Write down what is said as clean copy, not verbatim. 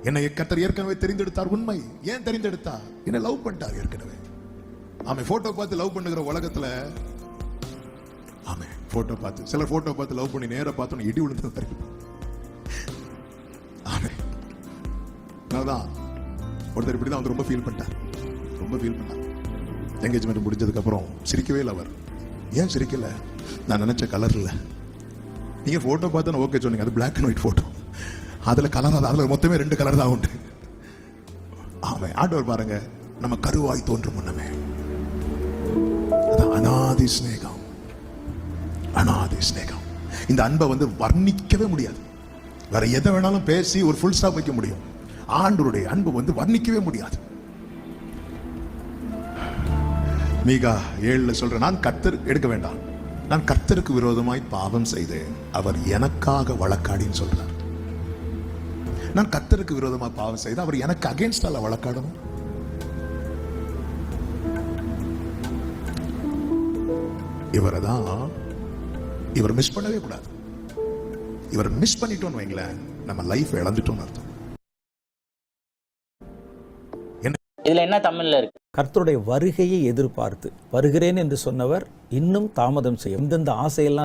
என்னை கர்த்தர் ஏற்கனவே தெரிந்தெடுத்தார். உண்மை. ஏன் தெரிந்தெடுத்தார்? என்ன லவ் பண்ணிட்டார் ஏற்கனவே. ஆமே, போட்டோ பார்த்து லவ் பண்ணுகிற உலகத்துல, ஆமே, போட்டோ பார்த்து, சில போட்டோ பார்த்து லவ் பண்ணி நேர பார்த்தோன்னு இடி விழுந்து தெரியும். ஆமே, அதான் ஒருத்தர் இப்படிதான் வந்து ரொம்ப ஃபீல் பண்ணிட்டார். ரொம்ப ஃபீல் பண்ணார். என்கேஜ்மெண்ட் முடிஞ்சதுக்கு அப்புறம் சிரிக்கவே இல்லை அவர். ஏன் சிரிக்கல? நான் நினைச்ச கலர் இல்லை. நீங்க போட்டோ பார்த்து ஓகே சொன்னீங்க, அது பிளாக் அண்ட் ஒயிட் போட்டோ. அதுல கலர், அதுல மொத்தமே 2 கலர் தான் உண்டு. ஆமே, ஆண்டவர் பாருங்க, நம்ம கருவாய் தோன்றும் முன்னமே அநாதி ஸ்நேகம். அநாதி ஸ்நேகம். இந்த அன்பை வந்து வர்ணிக்கவே முடியாது. வேற எதை வேணாலும் பேசி ஒரு ஃபுல் ஸ்டாப் வைக்க முடியும். ஆண்டவருடைய அன்பு வந்து வர்ணிக்கவே முடியாது. மீகா 7 சொல்ற, நான் கர்த்தர் எடுக்க வேண்டாம், நான் கர்த்தருக்கு விரோதமாய் பாவம் செய்தேன், அவர் எனக்காக வழக்காடின்னு சொல்றார். நான் கர்த்தருக்கு விரோதமா பாவம் செய்து அவர் எனக்கு அகைன்ஸ்டால வழக்காடணும். இவரை தான் இவர் மிஸ் பண்ணவே கூடாது. இவர் மிஸ் பண்ணிட்டோம்னு வைங்களேன், நம்ம லைஃப் இழந்துட்டோம்னு அர்த்தம். இதுல என்ன தமிழ்ல இருக்கு? கர்த்தருடைய வருகையை எதிர்பார்த்து வருகிறேன் என்று சொன்னவர் இன்னும் தாமதம் செய்யும். இந்தந்த ஆசையெல்லாம்